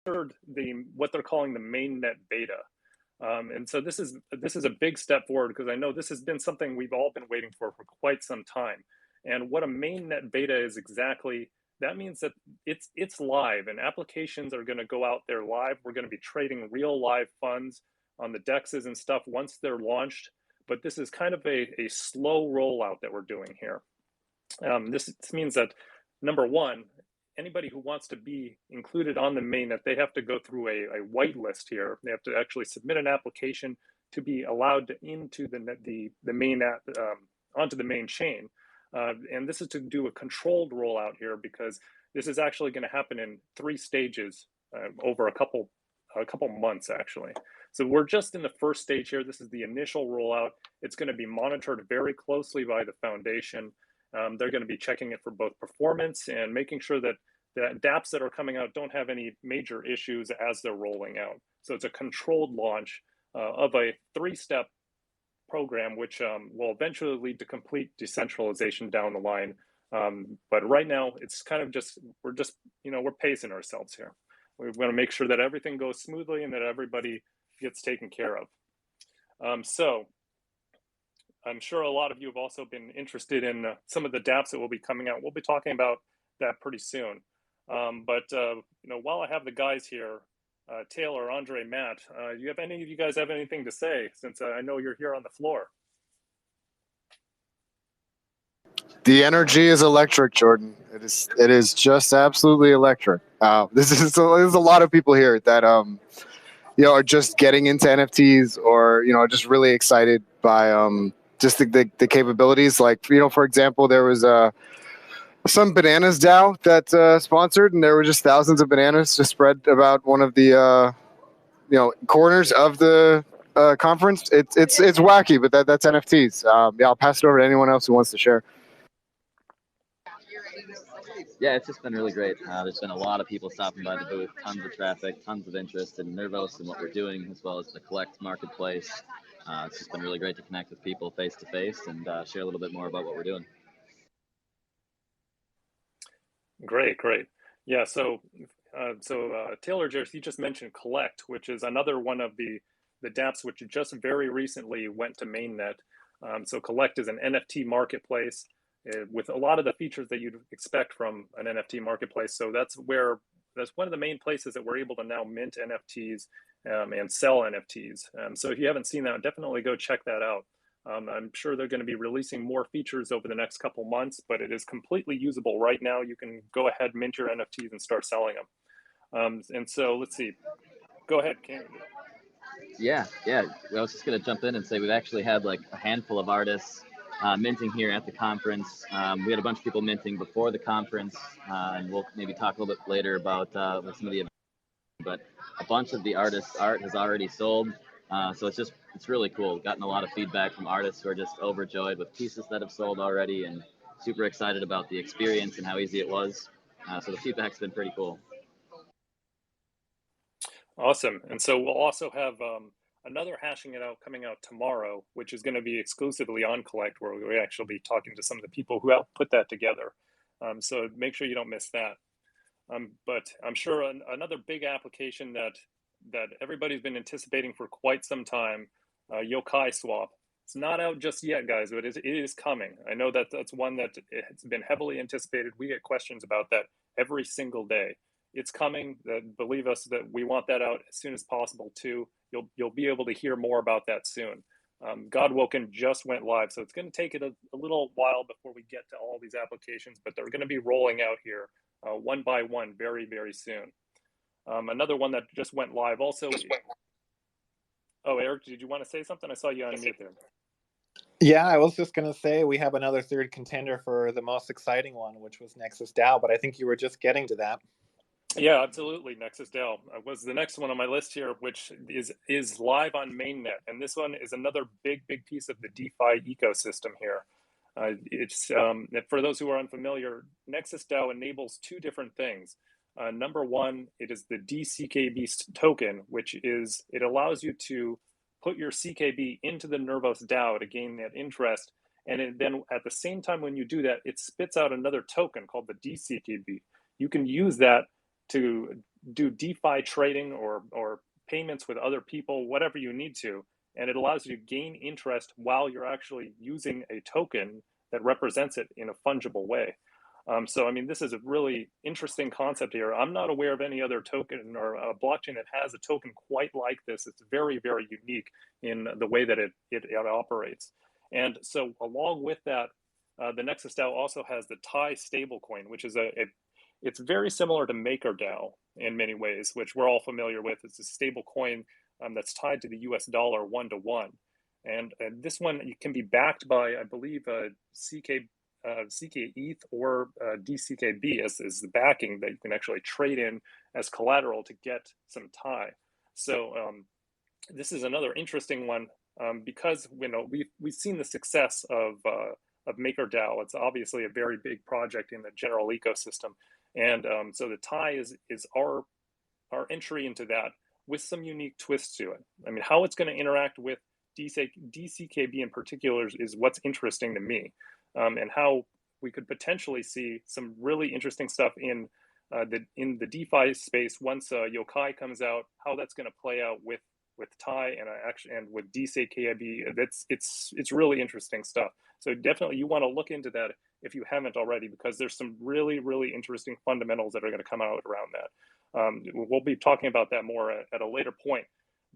what they're calling the mainnet beta. And so this is a big step forward, because I know this has been something we've all been waiting for quite some time. And what a mainnet beta is exactly, that means that it's live, and applications are going to go out there live. We're going to be trading real live funds on the dexes and stuff once they're launched. But this is kind of a slow rollout that we're doing here. This means that, number one, anybody who wants to be included on the mainnet, they have to go through a whitelist here. They have to actually submit an application to be allowed into the main app, onto the main chain. And this is to do a controlled rollout here, because this is actually going to happen in 3 stages over a couple months, actually. So we're just in the first stage here. This is the initial rollout. It's going to be monitored very closely by the foundation. They're going to be checking it for both performance and making sure that the dApps that are coming out don't have any major issues as they're rolling out. So it's a controlled launch of a 3-step program, which will eventually lead to complete decentralization down the line. But right now, it's kind of we're pacing ourselves here. We want to make sure that everything goes smoothly and that everybody gets taken care of. So I'm sure a lot of you have also been interested in some of the dApps that will be coming out. We'll be talking about that pretty soon. But while I have the guys here, Taylor, Andre, Matt, any of you guys have anything to say, since I know you're here on the floor? The energy is electric, Jordan. It is just absolutely electric. There's a lot of people here that are just getting into NFTs, or are just really excited by just the capabilities. Like, for example, there was some bananas DAO that sponsored, and there were just thousands of bananas just spread about one of the corners of the conference. It's wacky, but that's NFTs. I'll pass it over to anyone else who wants to share. Yeah, it's just been really great. There's been a lot of people stopping by the booth, tons of traffic, tons of interest in Nervos and what we're doing, as well as the Collect marketplace. It's just been really great to connect with people face to face and share a little bit more about what we're doing. Great. Yeah, so Taylor, you just mentioned Collect, which is another one of the dApps which just very recently went to mainnet. So Collect is an NFT marketplace with a lot of the features that you'd expect from an NFT marketplace. So that's one of the main places that we're able to now mint NFTs and sell NFTs. So if you haven't seen that, definitely go check that out. I'm sure they're going to be releasing more features over the next couple months, but it is completely usable right now. You can go ahead, mint your NFTs, and start selling them. And so let's see. Go ahead, Cam. Yeah. I was just going to jump in and say we've actually had like a handful of artists minting here at the conference. We had a bunch of people minting before the conference, and we'll maybe talk a little bit later about some of the events. But a bunch of the artists' art has already sold. So it's really cool. Gotten a lot of feedback from artists who are just overjoyed with pieces that have sold already and super excited about the experience and how easy it was. So the feedback's been pretty cool. Awesome. And so we'll also have another hashing it out coming out tomorrow, which is going to be exclusively on Collect, where we'll actually be talking to some of the people who helped put that together. So make sure you don't miss that. But I'm sure another big application that everybody's been anticipating for quite some time, Yokai Swap. It's not out just yet, guys, but it is coming. I know that's one that it's been heavily anticipated. We get questions about that every single day. It's coming. Believe us, that we want that out as soon as possible too. You'll be able to hear more about that soon. Godwoken just went live, so it's going to take it a little while before we get to all these applications, but they're going to be rolling out here one by one very, very soon. Another one that just went live also. Oh, Eric, did you want to say something? I saw you on mute there. Yeah, I was just going to say we have another third contender for the most exciting one, which was Nexus Dao, but I think you were just getting to that. Yeah, absolutely. Nexus Dao was the next one on my list here, which is live on mainnet. And this one is another big piece of the DeFi ecosystem here. It's for those who are unfamiliar, Nexus DAO enables 2 different things. Number one, it is the DCKB token, which is, it allows you to put your CKB into the Nervos DAO to gain that interest. And then at the same time, when you do that, it spits out another token called the DCKB. You can use that to do DeFi trading or payments with other people, whatever you need to, and it allows you to gain interest while you're actually using a token that represents it in a fungible way. So, I mean, this is a really interesting concept here. I'm not aware of any other token or a blockchain that has a token quite like this. It's very, very unique in the way that it operates. And so, along with that, the Nexus Dao also has the TIE stablecoin, which is it's very similar to MakerDAO in many ways, which we're all familiar with. It's a stable coin that's tied to the US dollar 1-to-1. And this one can be backed by, I believe, CK ETH or DCKB as the backing that you can actually trade in as collateral to get some TIE. So this is another interesting one because we've seen the success of MakerDAO. It's obviously a very big project in the general ecosystem, and so the TIE is our entry into that with some unique twists to it. I mean, how it's going to interact with DCKB in particular is what's interesting to me, and how we could potentially see some really interesting stuff in the DeFi space once Yokai comes out. How that's going to play out with TIE and with DCKB. It's really interesting stuff. So definitely you want to look into that if you haven't already, because there's some really, really interesting fundamentals that are going to come out around that. We'll be talking about that more at a later point,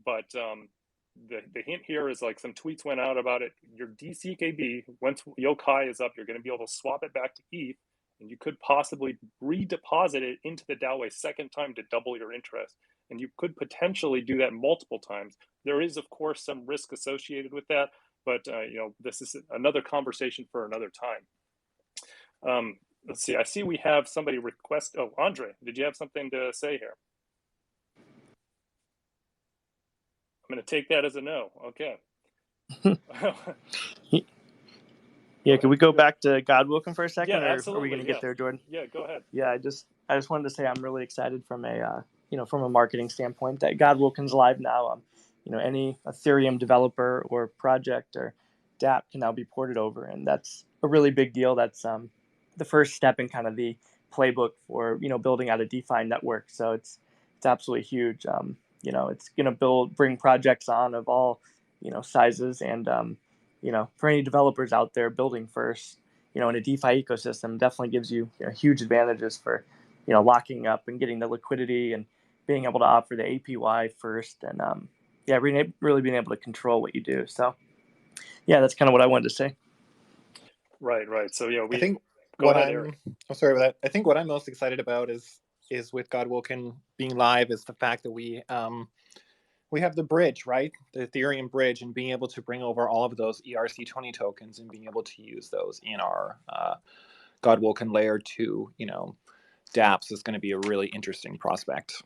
but the hint here is like some tweets went out about it. Your DCKB, once Yokai is up, you're going to be able to swap it back to ETH, and you could possibly redeposit it into the DAO a second time to double your interest. And you could potentially do that multiple times. There is, of course, some risk associated with that, but this is another conversation for another time. Let's see. I see we have somebody request. Oh, Andre, did you have something to say here? I'm going to take that as a no. Okay. Yeah, can we go back to Godwoken for a second, Yeah, or absolutely. are we going to get there, Jordan? Yeah, go ahead. Yeah, I just wanted to say I'm really excited from a marketing standpoint that Godwoken's live now. Any Ethereum developer or project or dApp can now be ported over, and that's a really big deal. That's the first step in kind of the playbook for building out a DeFi network. So it's absolutely huge. It's going to bring projects on of all sizes, and for any developers out there building first, in a DeFi ecosystem, definitely gives you, huge advantages for locking up and getting the liquidity and being able to offer the APY first, and really being able to control what you do. So yeah, that's kind of what I wanted to say. Right. So yeah, I think Eric. I'm sorry about that. I think what I'm most excited about is with Godwoken being live is the fact that we have the bridge, right? The Ethereum bridge, and being able to bring over all of those ERC20 tokens and being able to use those in our Godwoken layer 2, dApps is going to be a really interesting prospect.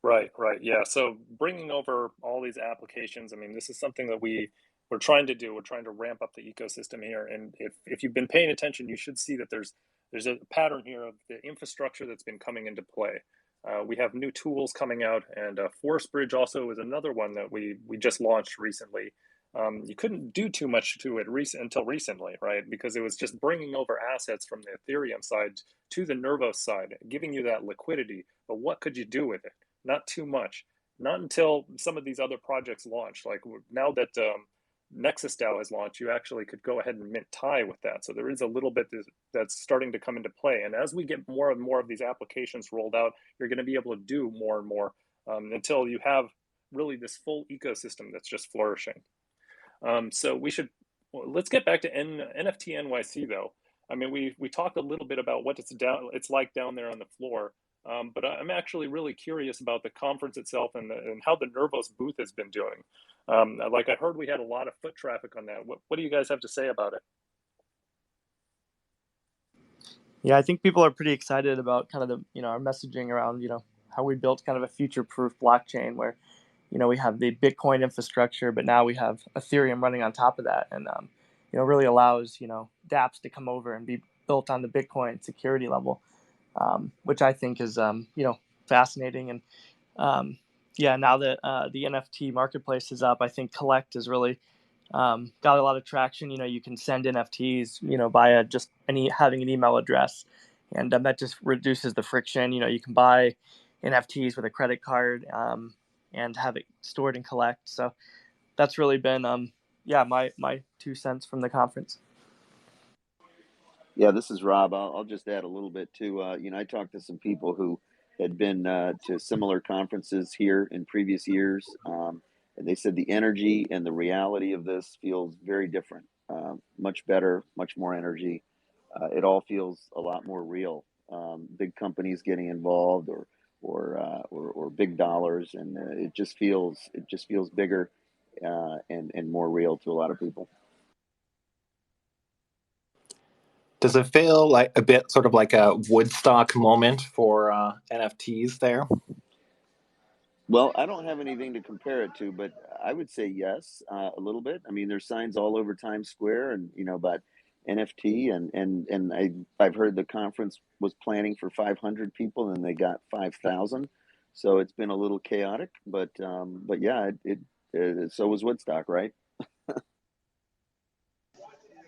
Right. Yeah. So bringing over all these applications, I mean, this is something that we're trying to do. We're trying to ramp up the ecosystem here. And if you've been paying attention, you should see that there's a pattern here of the infrastructure that's been coming into play. We have new tools coming out, and Force Bridge also is another one that we just launched recently. You couldn't do too much to it until recently, right? Because it was just bringing over assets from the Ethereum side to the Nervos side, giving you that liquidity. But what could you do with it? Not too much. Not until some of these other projects launch. Like now that Nexus Dao has launched, you actually could go ahead and mint TIE with that. So there is a little bit that's starting to come into play. And as we get more and more of these applications rolled out, you're going to be able to do more and more until you have really this full ecosystem that's just flourishing. So let's get back to NFT NYC though. I mean, we talked a little bit about what it's like down there on the floor. But I'm actually really curious about the conference itself and how the Nervos booth has been doing. Like I heard we had a lot of foot traffic on that. What do you guys have to say about it? Yeah, I think people are pretty excited about kind of the our messaging around how we built kind of a future-proof blockchain where we have the Bitcoin infrastructure, but now we have Ethereum running on top of that, and really allows dApps to come over and be built on the Bitcoin security level. Which I think is, fascinating. And now that the NFT marketplace is up, I think Collect has really got a lot of traction. You can send NFTs, via just having an email address. and that just reduces the friction. You can buy NFTs with a credit card and have it stored and collect. So that's really been my 2 cents from the conference. Yeah, this is Rob. I'll just add a little bit too. I talked to some people who had been to similar conferences here in previous years, and they said the energy and the reality of this feels very different, much better, much more energy. It all feels a lot more real. Big companies getting involved, or big dollars, and it just feels bigger and more real to a lot of people. Does it feel like a bit sort of like a Woodstock moment for NFTs there? Well, I don't have anything to compare it to, but I would say yes, a little bit. I mean, there's signs all over Times Square, and about NFT, and I've heard the conference was planning for 500 people, and they got 5,000. So it's been a little chaotic, but yeah, so was Woodstock, right?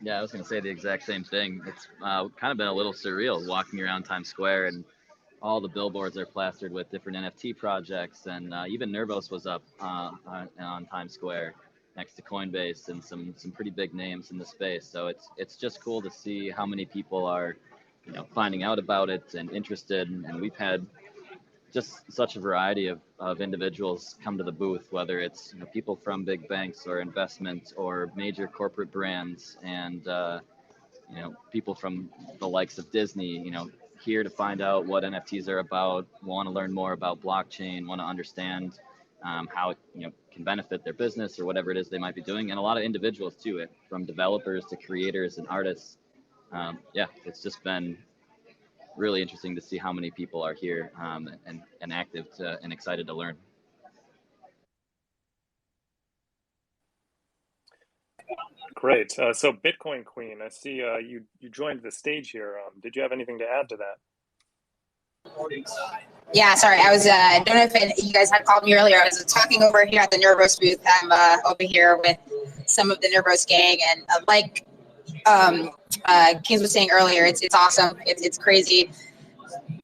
Yeah, I was going to say the exact same thing. It's kind of been a little surreal walking around Times Square, and all the billboards are plastered with different NFT projects, and even Nervos was up on Times Square next to Coinbase and some pretty big names in the space. So it's just cool to see how many people are finding out about it and interested, and we've had just such a variety of individuals come to the booth, whether it's people from big banks or investment or major corporate brands, and people from the likes of Disney, here to find out what NFTs are about, want to learn more about blockchain, want to understand how it can benefit their business or whatever it is they might be doing, and a lot of individuals too, from developers to creators and artists. It's just been really interesting to see how many people are here and active and excited to learn. Great. So Bitcoin Queen, I see you joined the stage here. Did you have anything to add to that? Yeah, sorry. I was, I don't know if you guys had called me earlier. I was talking over here at the Nervos booth. I'm over here with some of the Nervos gang, and like Kings was saying earlier, it's awesome. It's crazy.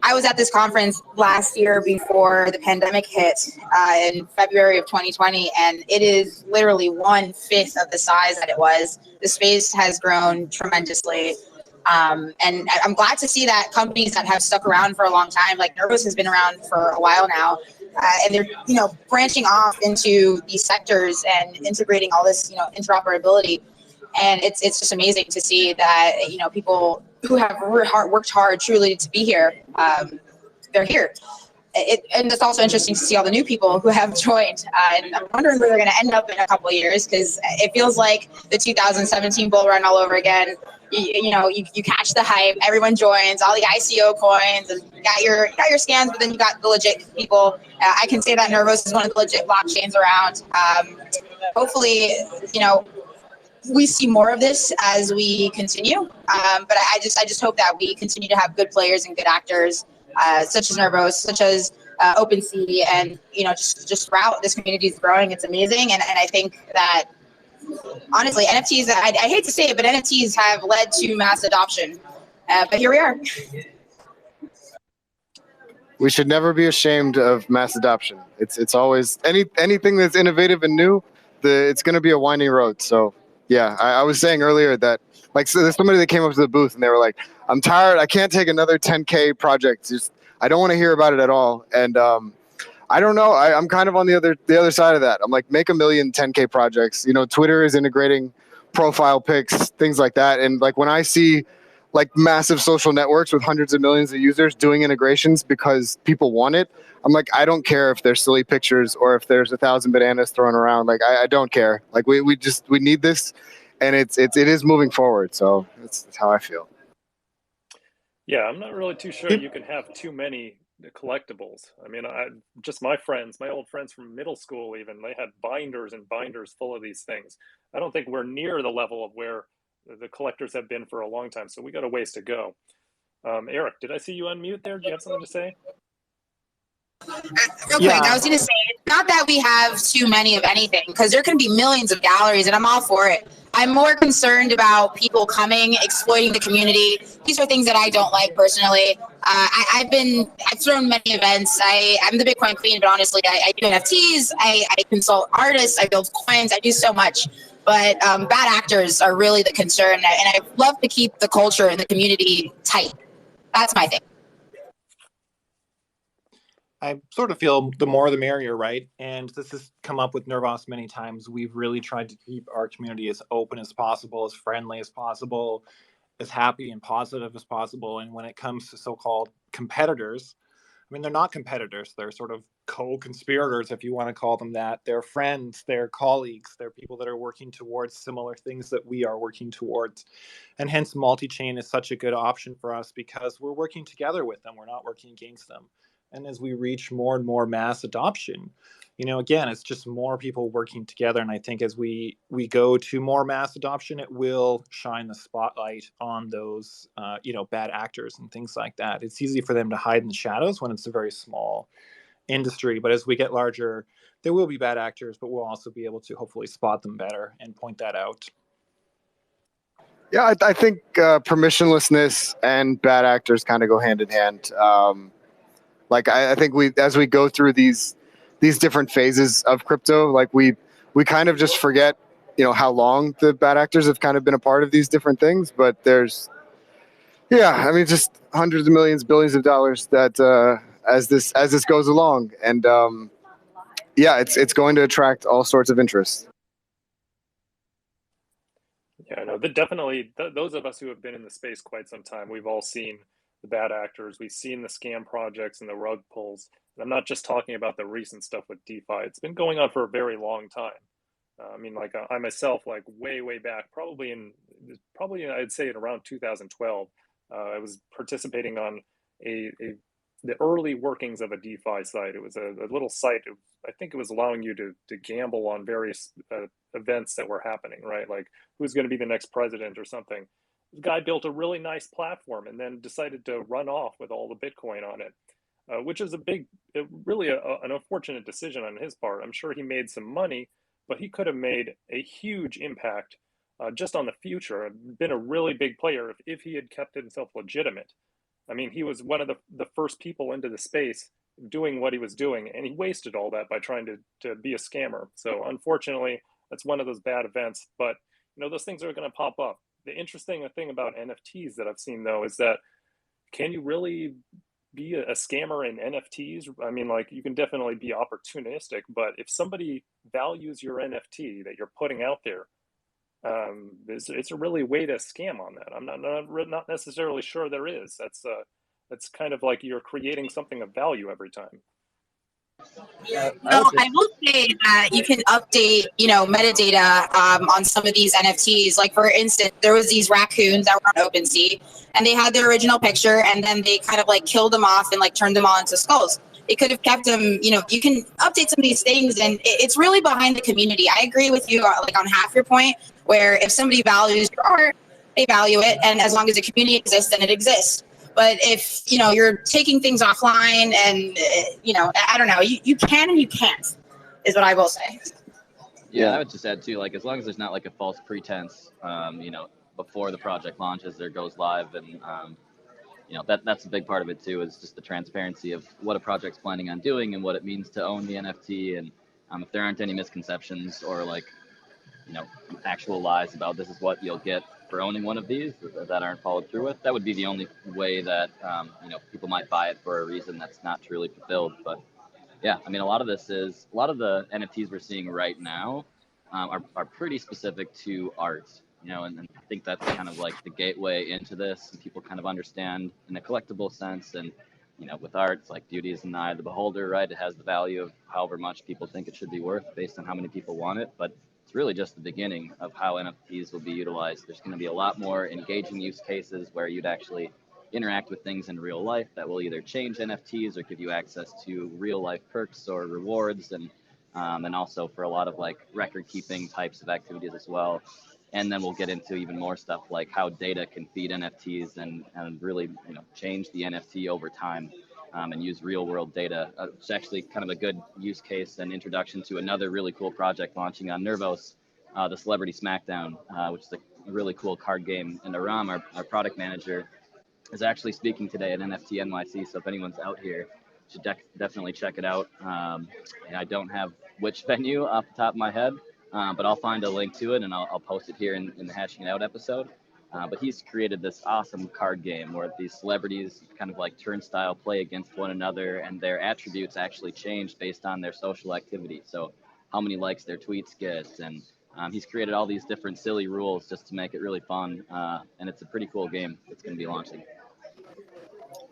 I was at this conference last year before the pandemic hit in February of 2020, and it is literally 1/5 of the size that it was. The space has grown tremendously. And I'm glad to see that companies that have stuck around for a long time, like Nervos has been around for a while now, and they're branching off into these sectors and integrating all this interoperability. And it's just amazing to see that people who have worked hard truly to be here, they're here. And it's also interesting to see all the new people who have joined. And I'm wondering where they're going to end up in a couple of years, because it feels like the 2017 bull run all over again. You catch the hype, everyone joins, all the ICO coins, and you got your scams, but then you got the legit people. I can say that Nervos is one of the legit blockchains around. Hopefully, we see more of this as we continue. But I just hope that we continue to have good players and good actors, such as Nervos, such as OpenSea, and just throughout this community is growing. It's amazing, and I think that honestly, NFTs, I hate to say it, but NFTs have led to mass adoption. But here we are. We should never be ashamed of mass adoption. It's always anything that's innovative and new. It's going to be a winding road. So yeah, I was saying earlier that so there's somebody that came up to the booth and they were like, "I'm tired. I can't take another 10K project. I don't want to hear about it at all." And I don't know. I'm kind of on the other side of that. I'm like, make 1 million 10K projects. Twitter is integrating profile pics, things like that. And like when I see like massive social networks with hundreds of millions of users doing integrations because people want it, I'm like, I don't care if there's silly pictures or if there's 1,000 bananas thrown around. Like I don't care. Like we need this, and it is moving forward. So that's how I feel. Yeah, I'm not really too sure you can have too many collectibles. I mean, just my old friends from middle school, even, they had binders and binders full of these things. I don't think we're near the level of where the collectors have been for a long time. So we got a ways to go. Eric, did I see you unmute there? Do you have something to say? Real quick, I was going to say, not that we have too many of anything, because there can be millions of galleries, and I'm all for it. I'm more concerned about people coming, exploiting the community. These are things that I don't like personally. I've thrown many events. I'm the Bitcoin queen, but honestly, I do NFTs. I consult artists. I build coins. I do so much. But bad actors are really the concern, and I love to keep the culture and the community tight. That's my thing. I sort of feel the more the merrier, right? And this has come up with Nervos many times. We've really tried to keep our community as open as possible, as friendly as possible, as happy and positive as possible. And when it comes to so-called competitors, I mean, they're not competitors. They're sort of co-conspirators, if you want to call them that. They're friends, they're colleagues, they're people that are working towards similar things that we are working towards. And hence, multi-chain is such a good option for us because we're working together with them. We're not working against them. And as we reach more and more mass adoption, again, it's just more people working together. And I think as we go to more mass adoption, it will shine the spotlight on those, bad actors and things like that. It's easy for them to hide in the shadows when it's a very small industry. But as we get larger, there will be bad actors, but we'll also be able to hopefully spot them better and point that out. Yeah, I think permissionlessness and bad actors kind of go hand in hand. I think as we go through these different phases of crypto, we kind of just forget, how long the bad actors have kind of been a part of these different things. But there's, just hundreds of millions, billions of dollars that as this goes along, and it's going to attract all sorts of interest. Yeah, no, definitely those of us who have been in the space quite some time, we've all seen the bad actors. We've seen the scam projects and the rug pulls. And I'm not just talking about the recent stuff with DeFi. It's been going on for a very long time. I myself, way back, probably I'd say in around 2012, I was participating on the early workings of a DeFi site. It was a little site. I think it was allowing you to gamble on various events that were happening, right? Like who's going to be the next president or something. The guy built a really nice platform and then decided to run off with all the Bitcoin on it, which is really an unfortunate decision on his part. I'm sure he made some money, but he could have made a huge impact just on the future, been a really big player if he had kept himself legitimate. I mean, he was one of the first people into the space doing what he was doing, and he wasted all that by trying to be a scammer. So unfortunately, that's one of those bad events, but those things are going to pop up. The interesting thing about NFTs that I've seen, though, is that can you really be a scammer in NFTs? I mean, you can definitely be opportunistic, but if somebody values your NFT that you're putting out there, it's a really way to scam on that. I'm not necessarily sure there is. That's kind of like you're creating something of value every time. I will say that you can update, metadata on some of these NFTs. Like for instance, there was these raccoons that were on OpenSea, and they had their original picture, and then they kind of killed them off and turned them all into skulls. It could have kept them. You can update some of these things, and it's really behind the community. I agree with you, on half your point, where if somebody values your art, they value it, and as long as the community exists, then it exists. But if, you're taking things offline and, I don't know, you can and you can't, is what I will say. Yeah, I would just add too, as long as there's not a false pretense, before the project launches or goes live. And, that's a big part of it too, is just the transparency of what a project's planning on doing and what it means to own the NFT. And if there aren't any misconceptions or actual lies about this is what you'll get for owning one of these that aren't followed through with, that would be the only way that people might buy it for a reason that's not truly fulfilled. But yeah, I mean, a lot of the NFTs we're seeing right now are pretty specific to art, and I think that's kind of the gateway into this, and people kind of understand in a collectible sense. And with art, it's beauty is in the eye of the beholder, right? It has the value of however much people think it should be worth based on how many people want it, but it's really just the beginning of how NFTs will be utilized. There's going to be a lot more engaging use cases where you'd actually interact with things in real life that will either change NFTs or give you access to real life perks or rewards, and also for a lot of record keeping types of activities as well. And then we'll get into even more stuff like how data can feed NFTs and really change the NFT over time. And use real world data. It's actually kind of a good use case and introduction to another really cool project launching on Nervos the Celebrity Smackdown, which is a really cool card game. And Aram, our product manager, is actually speaking today at NFT NYC. So if anyone's out here, should definitely check it out. And I don't have which venue off the top of my head, but I'll find a link to it and I'll post it here in the Hashing It Out episode. But he's created this awesome card game where these celebrities kind of like turnstile play against one another, and their attributes actually change based on their social activity. So how many likes their tweets get, and he's created all these different silly rules just to make it really fun. And it's a pretty cool game that's going to be launching.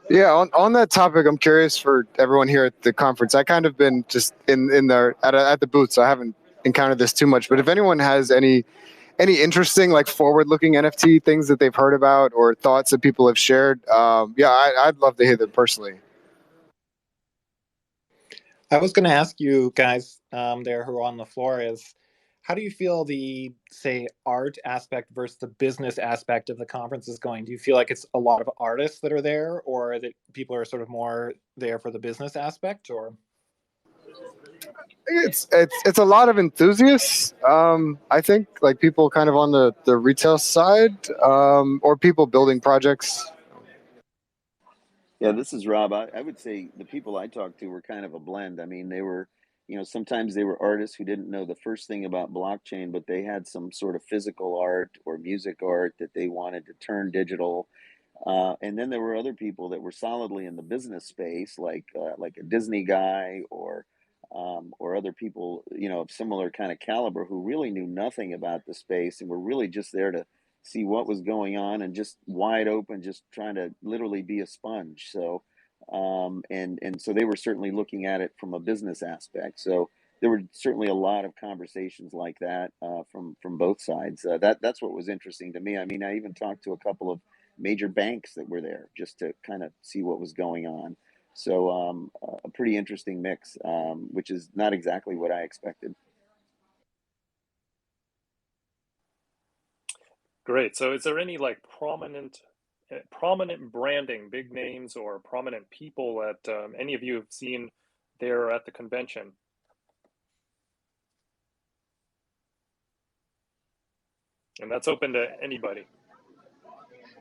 Yeah, on that topic, I'm curious for everyone here at the conference. I kind of been just in there at the booth, so I haven't encountered this too much. But if anyone has any interesting, like, forward-looking NFT things that they've heard about or thoughts that people have shared, I'd love to hear them personally. I was going to ask you guys there who are on the floor is, how do you feel the, say, art aspect versus the business aspect of the conference is going? Do you feel like it's a lot of artists that are there, or that people are sort of more there for the business aspect, or? It's a lot of enthusiasts. I think, like, people kind of on the retail side, or people building projects. Yeah, this is Rob. I would say the people I talked to were kind of a blend. I mean, they were, sometimes they were artists who didn't know the first thing about blockchain, but they had some sort of physical art or music art that they wanted to turn digital. And then there were other people that were solidly in the business space, like a Disney guy or other people, of similar kind of caliber who really knew nothing about the space and were really just there to see what was going on and just wide open, just trying to literally be a sponge. So, and so they were certainly looking at it from a business aspect. So there were certainly a lot of conversations like that from both sides. That's what was interesting to me. I mean, I even talked to a couple of major banks that were there just to kind of see what was going on. So a pretty interesting mix, which is not exactly what I expected. Great. So is there any, like, prominent branding, big names or prominent people that any of you have seen there at the convention? And that's open to anybody.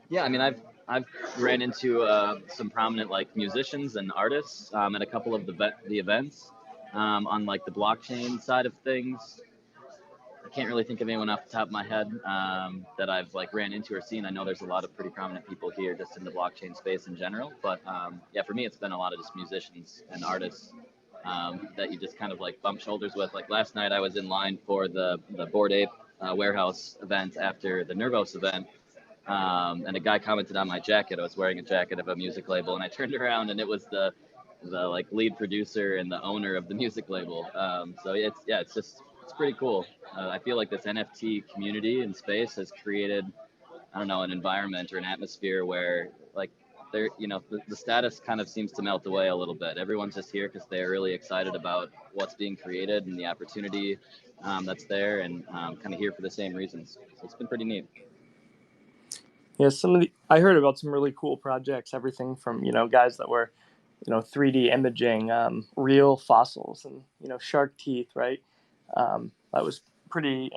Yeah, I mean, I've ran into some prominent, like, musicians and artists at a couple of the events on, like, the blockchain side of things. I can't really think of anyone off the top of my head that I've, like, ran into or seen. I know there's a lot of pretty prominent people here just in the blockchain space in general, but yeah, for me it's been a lot of just musicians and artists that you just kind of, like, bump shoulders with. Like last night I was in line for the Bored Ape warehouse event after the Nervos event. And a guy commented on my jacket. I was wearing a jacket of a music label, and I turned around and it was the like lead producer and the owner of the music label. So it's pretty cool. I feel like this NFT community and space has created, I don't know, an environment or an atmosphere where, like, there, the status kind of seems to melt away a little bit. Everyone's just here because they're really excited about what's being created and the opportunity that's there, and kind of here for the same reasons. So it's been pretty neat. Yeah, I heard about some really cool projects, everything from, guys that were, 3D imaging real fossils and, shark teeth, right? That was pretty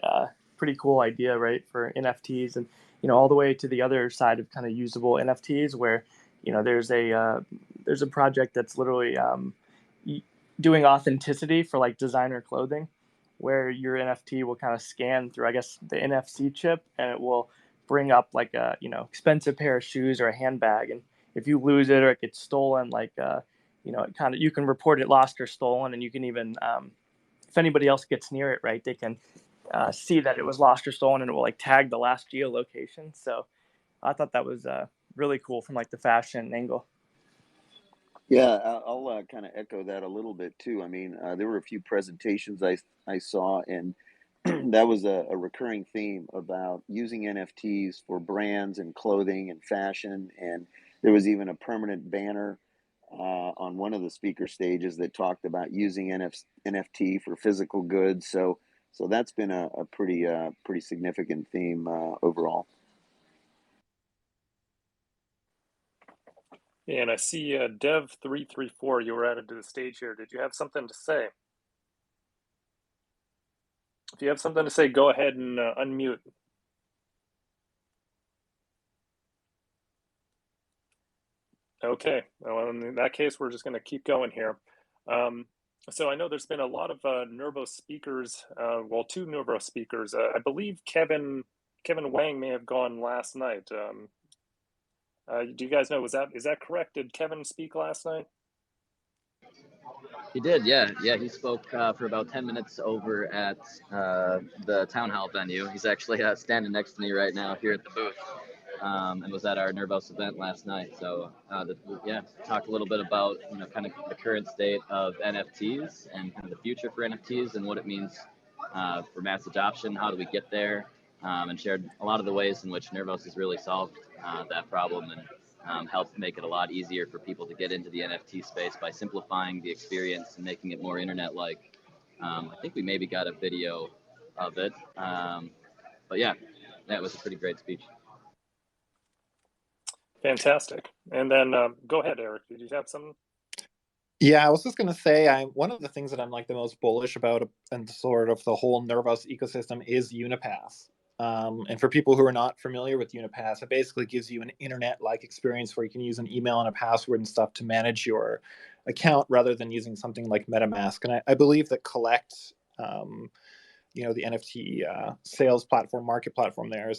cool idea, right, for NFTs, and, all the way to the other side of kind of usable NFTs where, there's a project that's literally doing authenticity for, like, designer clothing, where your NFT will kind of scan through, I guess, the NFC chip, and it will bring up, like, a expensive pair of shoes or a handbag, and if you lose it or it gets stolen, like, it kind of, you can report it lost or stolen, and you can even if anybody else gets near it, right, they can see that it was lost or stolen, and it will, like, tag the last geolocation. So I thought that was really cool from, like, the fashion angle. Yeah, I'll kind of echo that a little bit too. I mean, there were a few presentations I saw, and that was a recurring theme about using NFTs for brands and clothing and fashion. And there was even a permanent banner on one of the speaker stages that talked about using NFT for physical goods. So that's been a pretty significant theme overall. And I see Dev334, you were added to the stage here. Did you have something to say? If you have something to say, go ahead and unmute. Okay, well, in that case, we're just going to keep going here. So I know there's been a lot of Nervos speakers, well, two Nervos speakers. I believe Kevin Wang may have gone last night. Do you guys know, is that correct? Did Kevin speak last night? He did, yeah. He spoke for about 10 minutes over at the town hall venue. He's actually standing next to me right now here at the booth, and was at our Nervos event last night. So talked a little bit about kind of the current state of NFTs and kind of the future for NFTs and what it means for mass adoption. How do we get there? And shared a lot of the ways in which Nervos has really solved that problem and helped make it a lot easier for people to get into the NFT space by simplifying the experience and making it more internet-like. I think we maybe got a video of it, but yeah, that was a pretty great speech. Fantastic. And then go ahead, Eric. Did you have something? Yeah, I was just going to say, one of the things that I'm like the most bullish about and sort of the whole Nervos ecosystem is Unipass. And for people who are not familiar with Unipass, it basically gives you an internet-like experience where you can use an email and a password and stuff to manage your account rather than using something like MetaMask. And I believe that Collect, the NFT sales platform, market platform there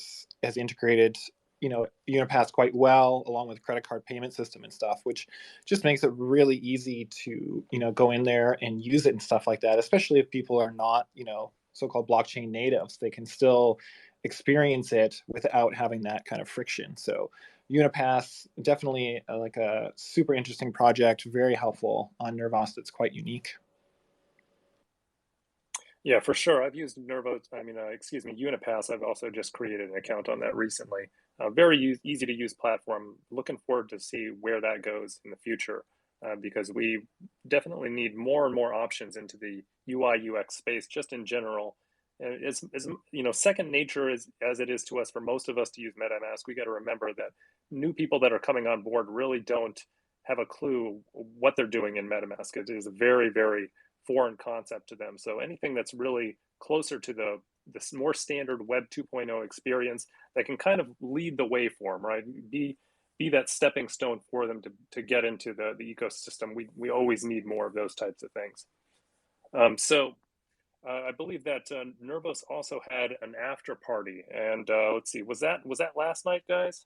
has integrated Unipass quite well, along with credit card payment system and stuff, which just makes it really easy to go in there and use it and stuff like that, especially if people are not so-called blockchain natives. They can still experience it without having that kind of friction. So Unipass, definitely like a super interesting project, very helpful on Nervos. That's quite unique. Yeah, for sure. I've used Unipass. I've also just created an account on that recently. Very easy to use platform. Looking forward to see where that goes in the future, because we definitely need more and more options into the UI UX space, just in general. And it's second nature as it is to us, for most of us to use MetaMask. We got to remember that new people that are coming on board really don't have a clue what they're doing in MetaMask. It is a very, very foreign concept to them. So anything that's really closer to the more standard Web 2.0 experience that can kind of lead the way for them, right? Be that stepping stone for them to get into the ecosystem. We always need more of those types of things. I believe that Nervos also had an after party, and let's see, was that last night, guys?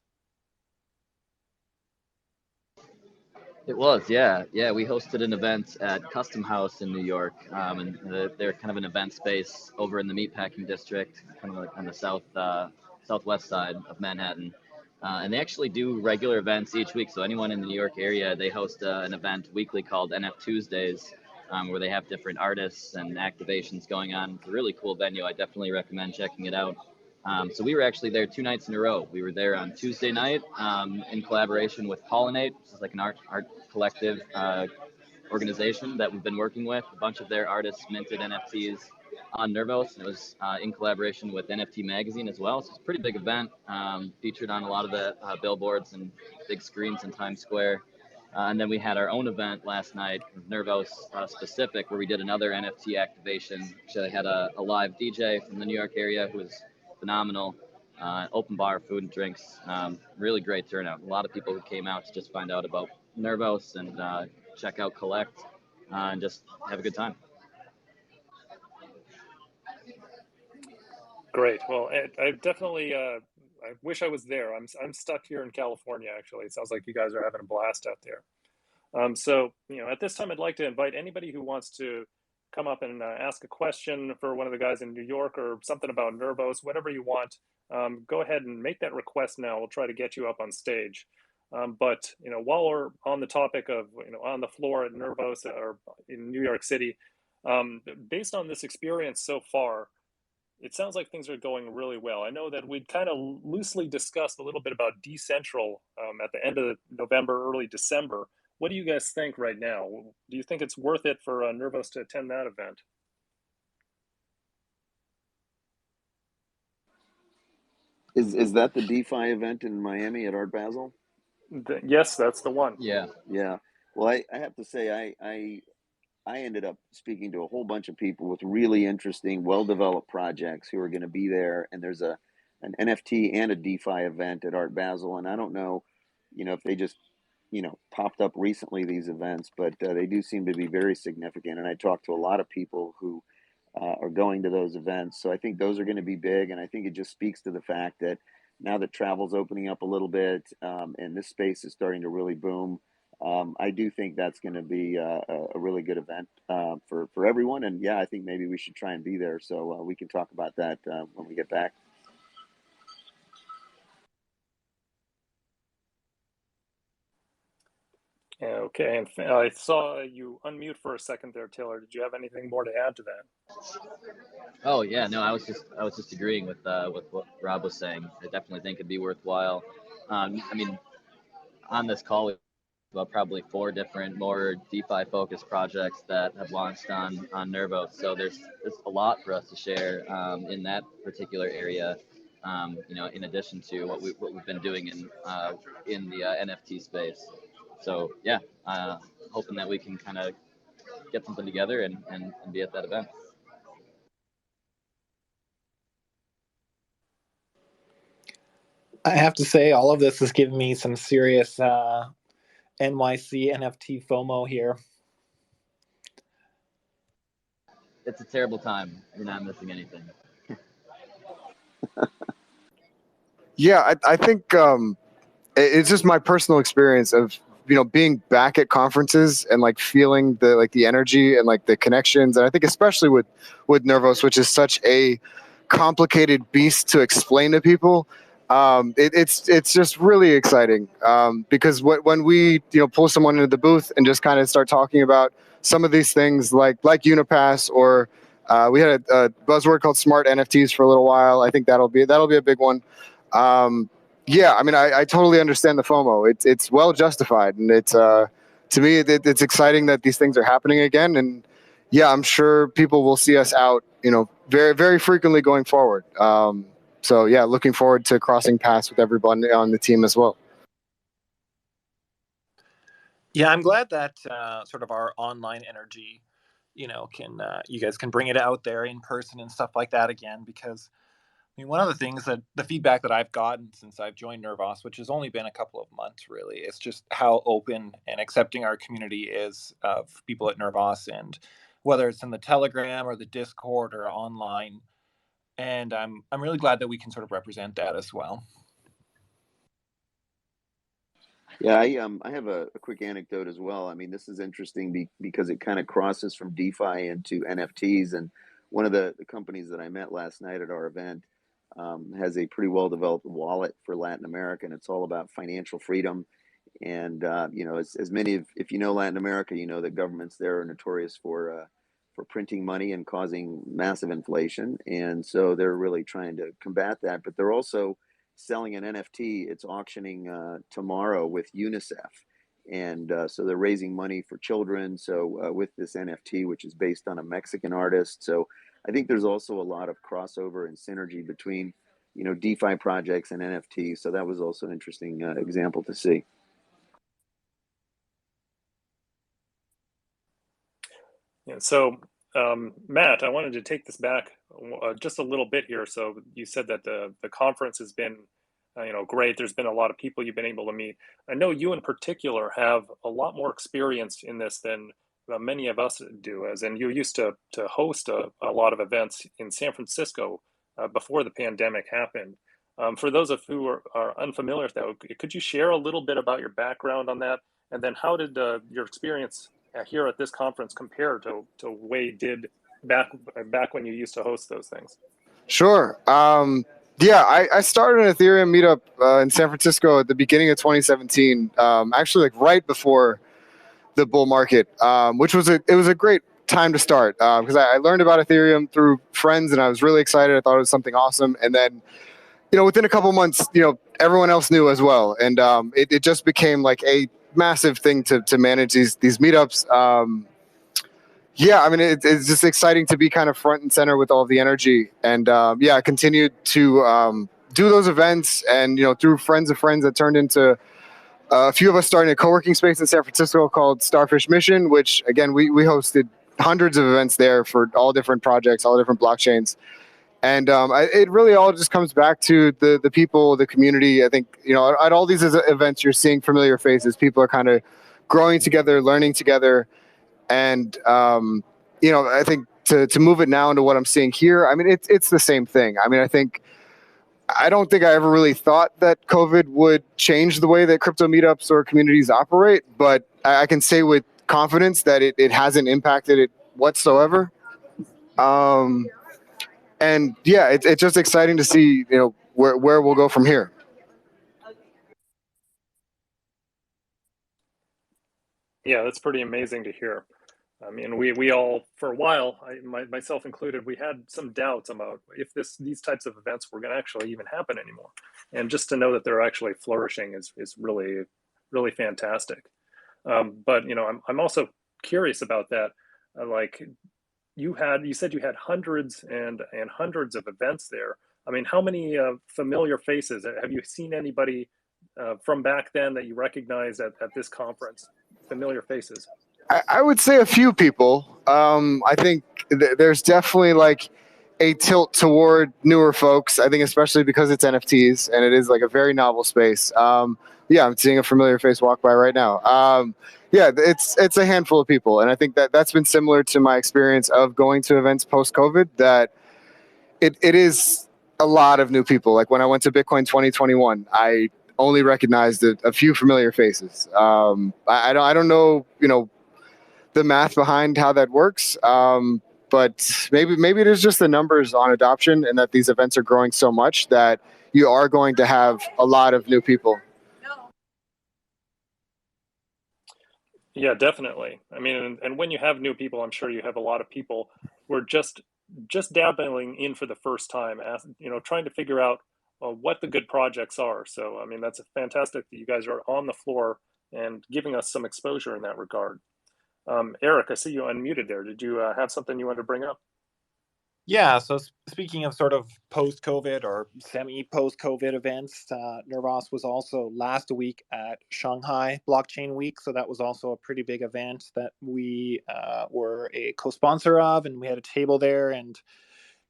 It was, yeah. We hosted an event at Custom House in New York, and they're kind of an event space over in the meatpacking district, kind of like on the southwest side of Manhattan. And they actually do regular events each week. So anyone in the New York area, they host an event weekly called NF Tuesdays, where they have different artists and activations going on. It's a really cool venue. I definitely recommend checking it out. So we were actually there 2 nights in a row. We were there on Tuesday night in collaboration with Pollinate, which is like an art collective organization that we've been working with. A bunch of their artists minted NFTs on Nervos. It was in collaboration with NFT Magazine as well. So it's a pretty big event, featured on a lot of the billboards and big screens in Times Square. And then we had our own event last night, Nervos specific, where we did another NFT activation. Actually, I had a live DJ from the New York area who was phenomenal. Open bar, food and drinks. Really great turnout. A lot of people who came out to just find out about Nervos and check out Collect and just have a good time. Great. Well, I definitely I wish I was there. I'm stuck here in California, actually. It sounds like you guys are having a blast out there. So at this time, I'd like to invite anybody who wants to come up and ask a question for one of the guys in New York, or something about Nervos, whatever you want. Go ahead and make that request now. We'll try to get you up on stage. But while we're on the topic of on the floor at Nervos or in New York City, based on this experience so far, it sounds like things are going really well. I know that we'd kind of loosely discussed a little bit about Decentral at the end of November, early December. What do you guys think right now? Do you think it's worth it for Nervos to attend that event? Is that the DeFi event in Miami at Art Basel? Yes, that's the one. Yeah. Yeah. Well, I have to say, I I ended up speaking to a whole bunch of people with really interesting, well-developed projects who are going to be there. And there's an NFT and a DeFi event at Art Basel. And I don't know, if they just, popped up recently, these events, but they do seem to be very significant. And I talked to a lot of people who are going to those events. So I think those are going to be big. And I think it just speaks to the fact that now that travel's opening up a little bit, and this space is starting to really boom, I do think that's going to be a really good event for everyone. And yeah, I think maybe we should try and be there. So we can talk about that when we get back. Okay, and I saw you unmute for a second there, Taylor. Did you have anything more to add to that? Oh yeah, no, I was just agreeing with what Rob was saying. I definitely think it'd be worthwhile. I mean, on this call, we have probably 4 different more DeFi focused projects that have launched on Nervos. So there's a lot for us to share in that particular area. In addition to what we've been doing in the NFT space. So yeah, hoping that we can kind of get something together and be at that event. I have to say, all of this has given me some serious NYC NFT FOMO here. It's a terrible time. You're not missing anything. Yeah, I think it's just my personal experience of being back at conferences and like feeling the energy and like the connections, and I think especially with Nervos, which is such a complicated beast to explain to people. It's just really exciting because when we pull someone into the booth and just kind of start talking about some of these things like Unipass, or we had a buzzword called smart NFTs for a little while. I think that'll be a big one. Yeah, I mean, I totally understand the FOMO. It's well justified, and it's to me it's exciting that these things are happening again. And yeah, I'm sure people will see us out, very very frequently going forward. So yeah, looking forward to crossing paths with everyone on the team as well. Yeah, I'm glad that sort of our online energy, can you guys can bring it out there in person and stuff like that again, because I mean, one of the things that the feedback that I've gotten since I've joined Nervos, which has only been a couple of months really, is just how open and accepting our community is of people at Nervos, and whether it's in the Telegram or the Discord or online. And I'm really glad that we can sort of represent that as well. Yeah, I have a quick anecdote as well. I mean, this is interesting because it kind of crosses from DeFi into NFTs. And one of the companies that I met last night at our event has a pretty well-developed wallet for Latin America, and it's all about financial freedom. And as many of, if you know Latin America, you know that governments there are notorious for printing money and causing massive inflation, and so they're really trying to combat that. But they're also selling an NFT. It's auctioning tomorrow with UNICEF, and so they're raising money for children. So with this NFT, which is based on a Mexican artist, so I think there's also a lot of crossover and synergy between DeFi projects and NFTs. So that was also an interesting example to see. Yeah, so Matt, I wanted to take this back just a little bit here. So you said that the conference has been great. There's been a lot of people you've been able to meet. I know you in particular have a lot more experience in this than many of us do, as in you used to host a lot of events in San Francisco before the pandemic happened. For those of who are unfamiliar with that, could you share a little bit about your background on that? And then how did your experience here at this conference compare to Wade did back when you used to host those things? Sure. Yeah, I started an Ethereum meetup in San Francisco at the beginning of 2017, actually like right before the bull market, which was a great time to start because I learned about Ethereum through friends, and I was really excited. I thought it was something awesome. And then, within a couple months, everyone else knew as well. And it just became like a massive thing to manage these meetups. Yeah, I mean, it's just exciting to be kind of front and center with all the energy. And yeah, I continued to do those events, and through friends of friends, that turned into a few of us starting a co-working space in San Francisco called Starfish Mission, which again we hosted hundreds of events there for all different projects, all different blockchains. And it really all just comes back to the people, the community. I think, at all these events, you're seeing familiar faces. People are kind of growing together, learning together. And, I think to move it now into what I'm seeing here, I mean, it's the same thing. I mean, I don't think I ever really thought that COVID would change the way that crypto meetups or communities operate, but I can say with confidence that it hasn't impacted it whatsoever. And yeah, it's just exciting to see, where we'll go from here. Yeah, that's pretty amazing to hear. I mean, we all, for a while, myself included, we had some doubts about if these types of events were going to actually even happen anymore. And just to know that they're actually flourishing is really, really fantastic. But I'm also curious about that. Like you said you had hundreds and hundreds of events there. I mean, how many familiar faces have you seen? Anybody from back then that you recognize at this conference? Familiar faces. I would say a few people. I think there's definitely like a tilt toward newer folks. I think especially because it's NFTs and it is like a very novel space. Yeah, I'm seeing a familiar face walk by right now. Yeah, it's a handful of people, and I think that's been similar to my experience of going to events post COVID. That it is a lot of new people. Like when I went to Bitcoin 2021, I only recognized a few familiar faces. I don't know, the math behind how that works. But maybe it is just the numbers on adoption, and that these events are growing so much that you are going to have a lot of new people. Yeah, definitely. I mean, and when you have new people, I'm sure you have a lot of people who are just dabbling in for the first time, trying to figure out what the good projects are. So, I mean, that's fantastic that you guys are on the floor and giving us some exposure in that regard. Eric, I see you unmuted there. Did you have something you wanted to bring up? Yeah, so speaking of sort of post-COVID or semi-post-COVID events, Nervos was also last week at Shanghai Blockchain Week. So that was also a pretty big event that we were a co-sponsor of, and we had a table there and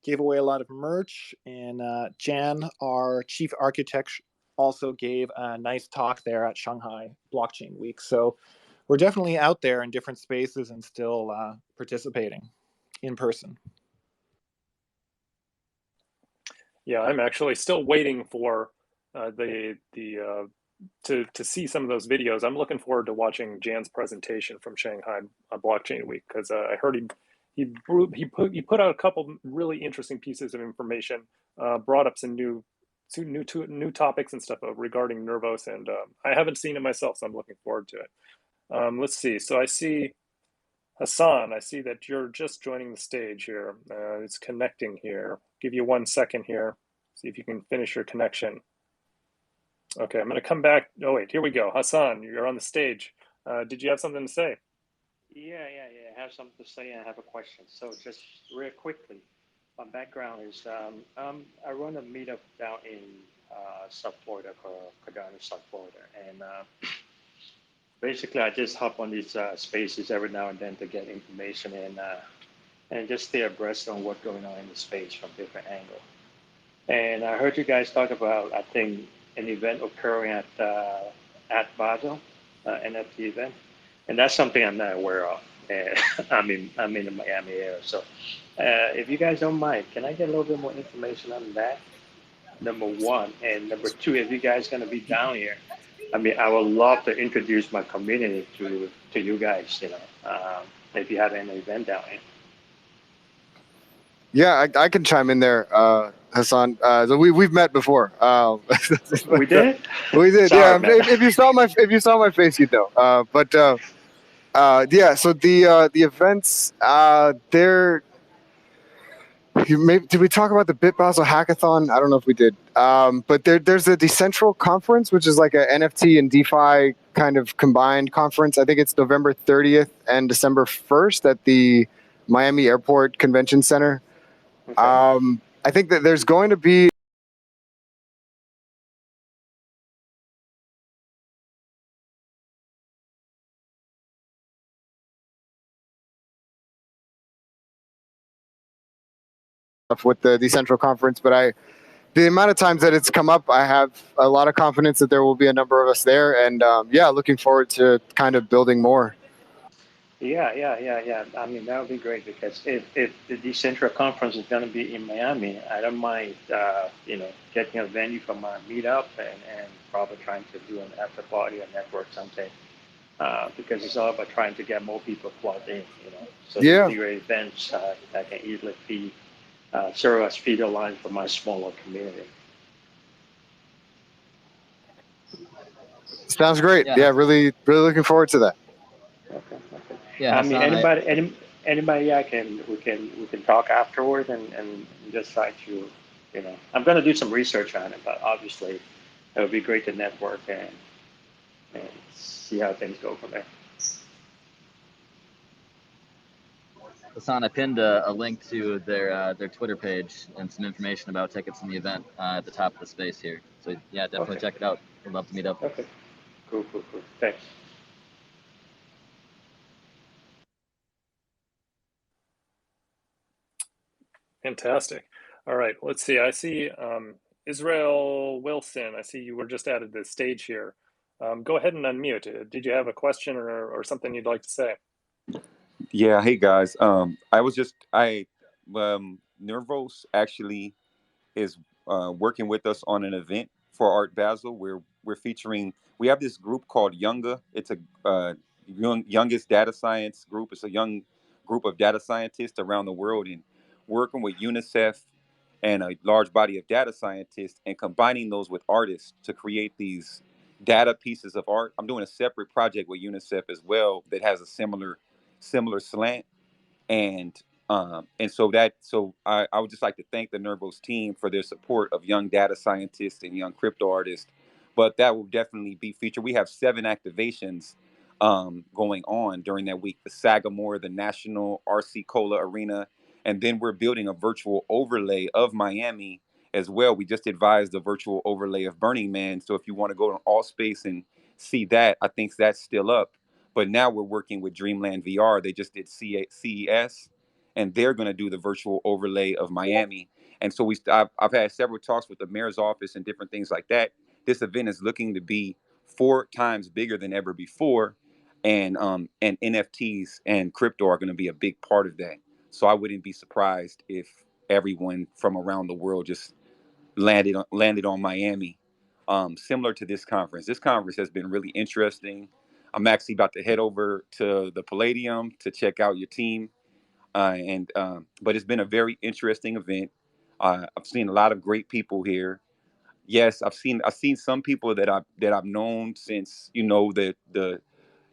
gave away a lot of merch. And Jan, our chief architect, also gave a nice talk there at Shanghai Blockchain Week. So we're definitely out there in different spaces and still participating in person. Yeah, I'm actually still waiting for to see some of those videos. I'm looking forward to watching Jan's presentation from Shanghai Blockchain Week, because I heard he put out a couple really interesting pieces of information, brought up some new topics and stuff regarding Nervos, and I haven't seen it myself, so I'm looking forward to it. Let's see. So I see Hassan. I see that you're just joining the stage here. It's connecting here. Give you 1 second here. See if you can finish your connection. Okay, I'm going to come back. Oh, wait, here we go. Hassan, you're on the stage. Did you have something to say? Yeah. I have something to say and I have a question. So just real quickly, my background is I run a meetup down in South Florida called Cardano, South Florida, and basically I just hop on these spaces every now and then to get information and just stay abreast on what's going on in the space from different angles. And I heard you guys talk about, I think, an event occurring at Basel, NFT event, and that's something I'm not aware of. And I'm in the Miami area, so if you guys don't mind, can I get a little bit more information on that? Number one, and number two, if you guys gonna be down here, I mean, I would love to introduce my community to you guys. If you have any event down here. Yeah, I can chime in there, Hassan. So we've met before. We did. We did. Sorry, Yeah. man. If you saw my face, you'd know. Yeah. So the events they're. Did we talk about the Bit Basel Hackathon? I don't know if we did. But there's a Decentral conference, which is like a NFT and DeFi kind of combined conference. I think it's November 30th and December 1st at the Miami Airport Convention Center. Okay. I think that there's going to be with the Decentral conference, but the amount of times that it's come up, I have a lot of confidence that there will be a number of us there, and yeah, looking forward to kind of building more. Yeah. I mean, that would be great because if the Decentral conference is going to be in Miami, I don't mind, getting a venue for my meetup and probably trying to do an after party or network something. Because it's all about trying to get more people plugged in, So Yeah. bigger events that can easily serve as feeder line for my smaller community. Sounds great. Yeah. Yeah, really looking forward to that. Okay. Yeah, I mean, Hassan, anybody, we can talk afterward and decide to, I'm going to do some research on it, but obviously it would be great to network and see how things go from there. Hassan, I pinned a link to their Twitter page and some information about tickets in the event at the top of the space here. So yeah, definitely Okay. check it out. We'd love to meet up. Okay. Cool. Thanks. Fantastic. All right, let's see. I see Israel Wilson. I see you were just added to the stage here. Go ahead and unmute. Did you have a question or something you'd like to say? Yeah, hey guys. Nervos actually is working with us on an event for Art Basel where we're featuring. We have this group called Younga. It's a youngest data science group. It's a young group of data scientists around the world, and working with UNICEF and a large body of data scientists and combining those with artists to create these data pieces of art. I'm doing a separate project with UNICEF as well that has a similar slant, and I would just like to thank the Nervos team for their support of young data scientists and young crypto artists. But that will definitely be featured. We have 7 activations going on during that week: the Sagamore, the National RC Cola Arena, and then we're building a virtual overlay of Miami as well. We just advised the virtual overlay of Burning Man. So if you want to go to All Space and see that, I think that's still up. But now we're working with Dreamland VR. They just did CES, and they're going to do the virtual overlay of Miami. And so I've had several talks with the mayor's office and different things like that. This event is looking to be 4 times bigger than ever before, and NFTs and crypto are going to be a big part of that. So I wouldn't be surprised if everyone from around the world just landed on Miami. Similar to this conference. This conference has been really interesting. I'm actually about to head over to the Palladium to check out your team, but it's been a very interesting event. I've seen a lot of great people here. Yes, I've seen some people that I've known since the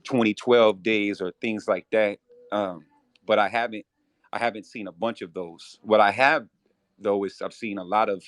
2012 days or things like that. But I haven't seen a bunch of those. What I have though is I've seen a lot of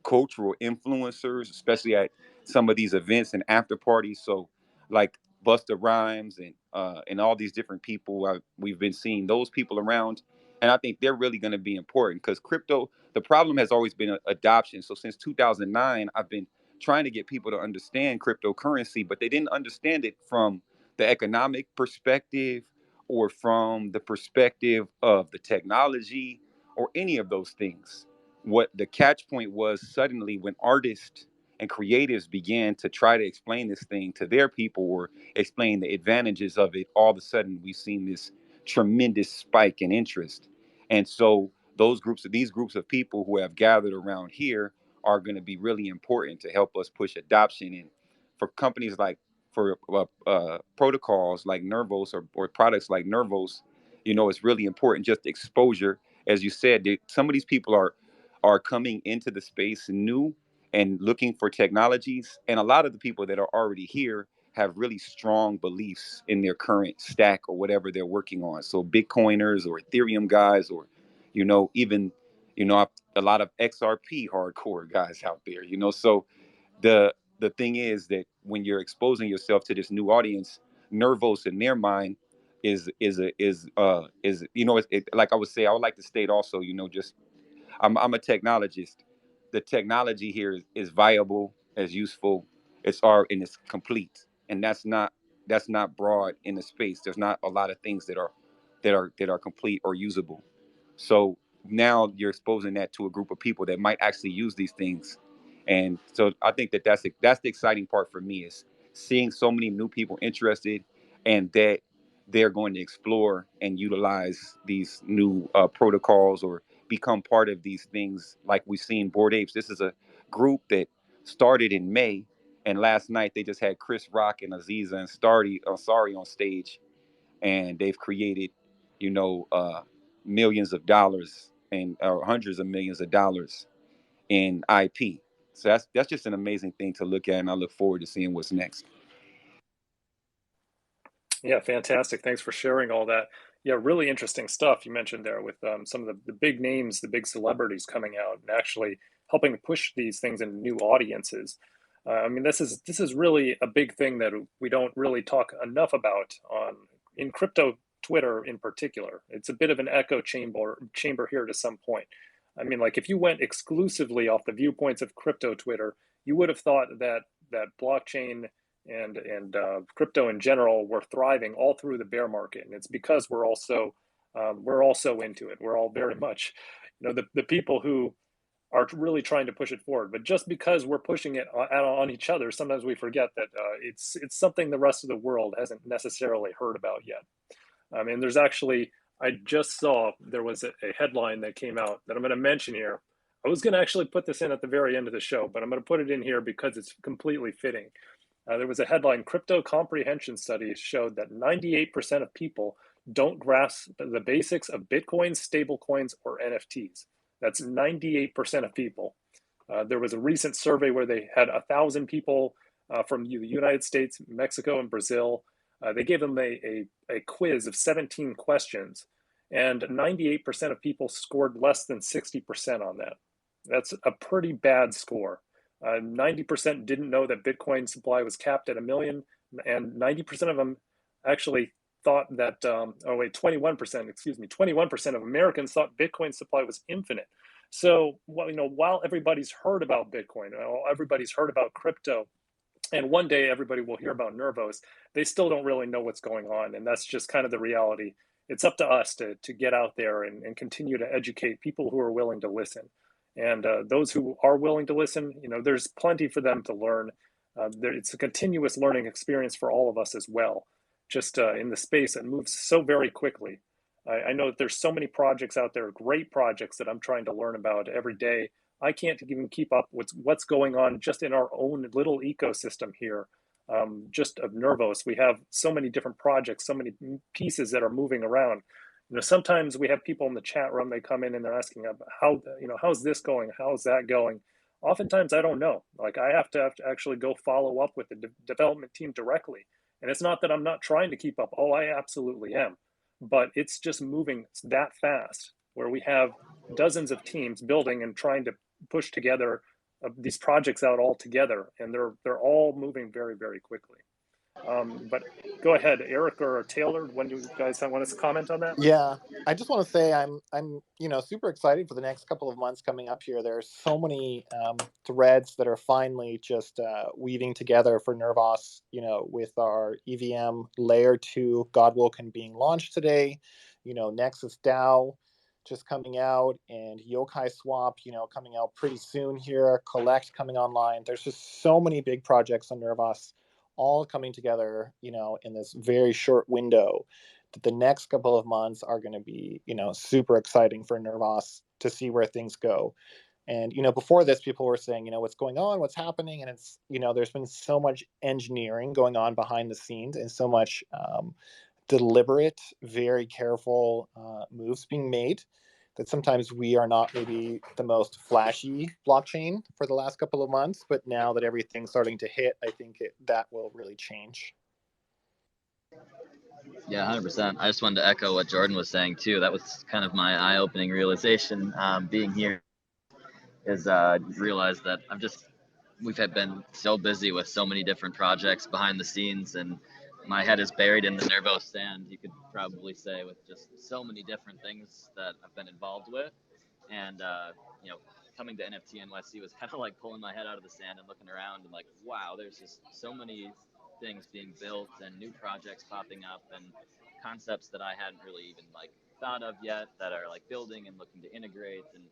cultural influencers, especially at some of these events and after parties. So like Busta Rhymes and all these different people, we've been seeing those people around, and I think they're really going to be important because crypto. The problem has always been adoption. So since 2009, I've been trying to get people to understand cryptocurrency, but they didn't understand it from the economic perspective or from the perspective of the technology or any of those things. What the catch point was suddenly when artists and creatives began to try to explain this thing to their people or explain the advantages of it, all of a sudden we've seen this tremendous spike in interest. And so these groups of people who have gathered around here are going to be really important to help us push adoption. And for companies like for protocols like Nervos or products like Nervos, it's really important just exposure. As you said, some of these people are coming into the space new and looking for technologies, and a lot of the people that are already here have really strong beliefs in their current stack or whatever they're working on. So Bitcoiners or Ethereum guys, or even a lot of XRP hardcore guys out there. So the thing is that when you're exposing yourself to this new audience, Nervos in their mind like I would say, I would like to state also, just I'm a technologist. The technology here is viable, as useful, it's art, and it's complete. And that's not broad in the space. There's not a lot of things that are complete or usable. So now you're exposing that to a group of people that might actually use these things. And so I think that's the exciting part for me, is seeing so many new people interested, and that they're going to explore and utilize these new protocols, or become part of these things. Like we've seen Bored Apes. This is a group that started in May, and last night they just had Chris Rock and Aziza and Ansari on stage, and they've created, millions of dollars, and hundreds of millions of dollars in IP. So that's just an amazing thing to look at, and I look forward to seeing what's next. Yeah, fantastic. Thanks for sharing all that. Yeah, really interesting stuff you mentioned there with some of the big names, the big celebrities coming out and actually helping to push these things into new audiences. I mean, this is really a big thing that we don't really talk enough about on in crypto Twitter in particular. It's a bit of an echo chamber here to some point. I mean, like if you went exclusively off the viewpoints of crypto Twitter, you would have thought that blockchain and crypto in general were thriving all through the bear market, and it's because we're also into it. We're all very much, the people who are really trying to push it forward. But just because we're pushing it on each other, sometimes we forget that it's something the rest of the world hasn't necessarily heard about yet. And there's actually, I just saw there was a headline that came out that I'm going to mention here. I was going to actually put this in at the very end of the show, but I'm going to put it in here because it's completely fitting. There was a headline: crypto comprehension studies showed that 98% of people don't grasp the basics of Bitcoin, stablecoins, or NFTs. That's 98% of people. There was a recent survey where they had 1,000 people from the United States, Mexico, and Brazil. They gave them a quiz of 17 questions, and 98% of people scored less than 60% on that. That's a pretty bad score. 90% didn't know that Bitcoin supply was capped at 1 million, and 90% of them actually thought that, 21% of Americans thought Bitcoin supply was infinite. So, while everybody's heard about Bitcoin, everybody's heard about crypto, and one day everybody will hear about Nervos, they still don't really know what's going on. And that's just kind of the reality. It's up to us to get out there and continue to educate people who are willing to listen. And those who are willing to listen, there's plenty for them to learn. It's a continuous learning experience for all of us as well, just in the space that moves so very quickly. I know that there's so many projects out there, great projects that I'm trying to learn about every day. I can't even keep up with what's going on just in our own little ecosystem here, just of Nervos. We have so many different projects, so many pieces that are moving around. Sometimes we have people in the chat room, they come in and they're asking how's this going? How's that going? Oftentimes I don't know. Like I have to actually go follow up with the development team directly. And it's not that I'm not trying to keep up. Oh, I absolutely am. But it's just moving that fast where we have dozens of teams building and trying to push together these projects out all together. And they're all moving very, very quickly. But go ahead, Eric or Taylor, when do you guys want us to comment on that? Yeah, I just want to say I'm super excited for the next couple of months coming up here. There's so many threads that are finally just weaving together for Nervos, with our EVM layer 2 Godwoken being launched today, Nexus Dao just coming out, and Yokai Swap, coming out pretty soon here, Collect coming online. There's just so many big projects on Nervos all coming together, in this very short window, that the next couple of months are going to be, super exciting for Nervos to see where things go. And, before this, people were saying, what's going on, what's happening? And it's, there's been so much engineering going on behind the scenes, and so much deliberate, very careful moves being made, that sometimes we are not maybe the most flashy blockchain for the last couple of months, but now that everything's starting to hit, I think that will really change. Yeah, 100%. I just wanted to echo what Jordan was saying too. That was kind of my eye-opening realization being here, is realize that we've been so busy with so many different projects behind the scenes, and my head is buried in the Nervos sand, you could probably say, with just so many different things that I've been involved with. And, coming to NFT NYC was kind of like pulling my head out of the sand and looking around and like, wow, there's just so many things being built and new projects popping up and concepts that I hadn't really even thought of yet that are like building and looking to integrate, and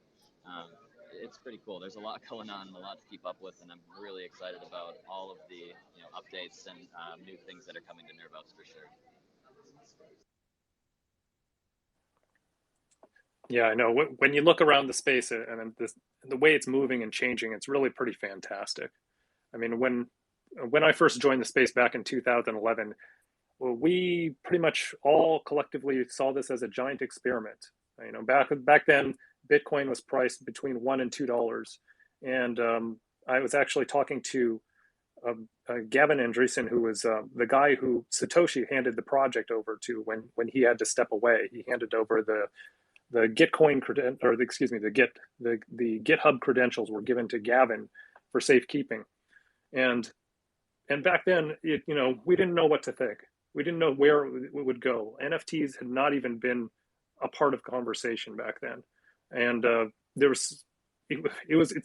it's pretty cool. There's a lot going on and a lot to keep up with, and I'm really excited about all of the updates and new things that are coming to Nervos for sure. Yeah, I know. When you look around the space and the way it's moving and changing, it's really pretty fantastic. I mean, when I first joined the space back in 2011, well, we pretty much all collectively saw this as a giant experiment. You know, back then, Bitcoin was priced between $1 and $2, and I was actually talking to Gavin Andreessen, who was the guy who Satoshi handed the project over to when he had to step away. He handed over the Gitcoin the GitHub credentials were given to Gavin for safekeeping, and back then, we didn't know what to think. We didn't know where it would go. NFTs had not even been a part of conversation back then, and it's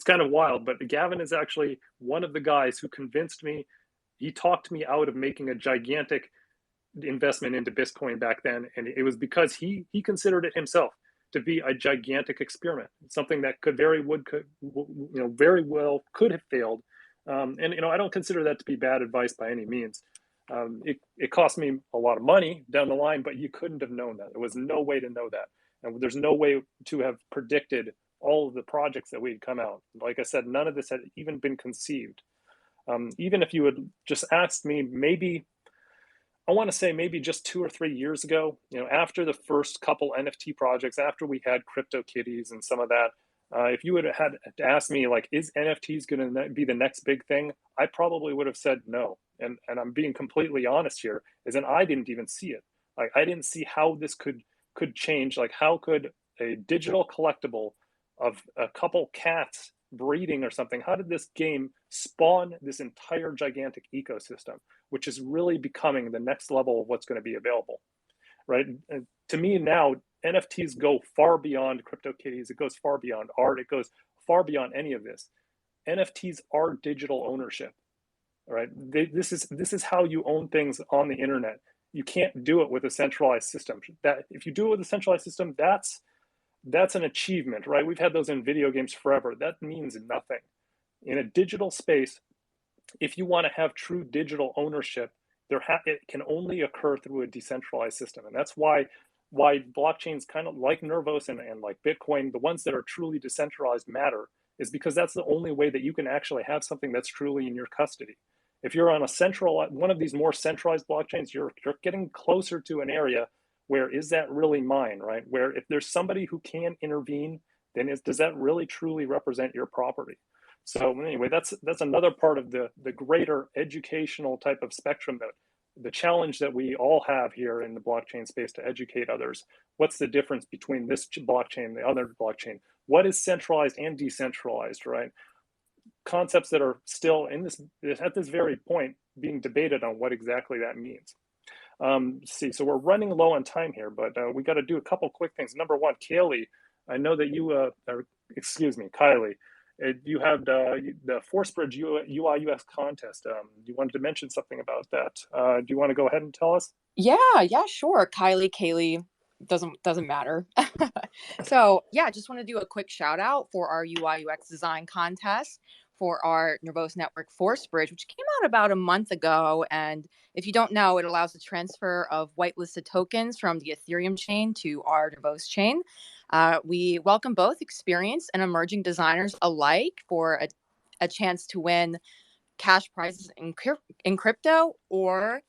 kind of wild. But Gavin is actually one of the guys who convinced me. He talked me out of making a gigantic investment into Bitcoin back then, and it was because he considered it himself to be a gigantic experiment, something that very well could have failed. And I don't consider that to be bad advice by any means. It cost me a lot of money down the line, but you couldn't have known that. There was no way to know that, and there's no way to have predicted all of the projects that we'd come out. Like I said, none of this had even been conceived. Even if you had just asked me, maybe just 2 or 3 years ago, after the first couple NFT projects, after we had CryptoKitties and some of that, if you would have had to ask me, like, is NFTs going to be the next big thing? I probably would have said no. And I'm being completely honest here, is that I didn't even see it. Like, I didn't see how this could change. Like, how could a digital collectible of a couple cats breeding or something, how did this game spawn this entire gigantic ecosystem, which is really becoming the next level of what's going to be available, right? And to me now, NFTs go far beyond CryptoKitties. It goes far beyond art. It goes far beyond any of this. NFTs are digital ownership, right? This is how you own things on the internet. You can't do it with a centralized system. That if you do it with a centralized system, that's an achievement, right? We've had those in video games forever. That means nothing. In a digital space, if you want to have true digital ownership, it can only occur through a decentralized system. And that's why blockchains kind of like Nervos and like Bitcoin, the ones that are truly decentralized matter, is because that's the only way that you can actually have something that's truly in your custody. If you're on one of these more centralized blockchains, you're getting closer to an area where is that really mine, right? Where if there's somebody who can intervene, then does that really truly represent your property? So anyway, that's another part of the greater educational type of spectrum, that the challenge that we all have here in the blockchain space to educate others. What's the difference between this blockchain and the other blockchain? What is centralized and decentralized, right? Concepts that are still at this very point being debated on what exactly that means. So we're running low on time here, but we got to do a couple quick things. Number one, Kylie, I know that Kylie, you have the ForceBridge UI UX contest. You wanted to mention something about that. Do you want to go ahead and tell us? Yeah, sure. Kaylee, doesn't matter. So yeah, just want to do a quick shout out for our UI UX design contest for our Nervos Network ForceBridge, which came out about a month ago. And if you don't know, it allows the transfer of whitelisted tokens from the Ethereum chain to our Nervos chain. We welcome both experienced and emerging designers alike for a chance to win cash prizes in crypto or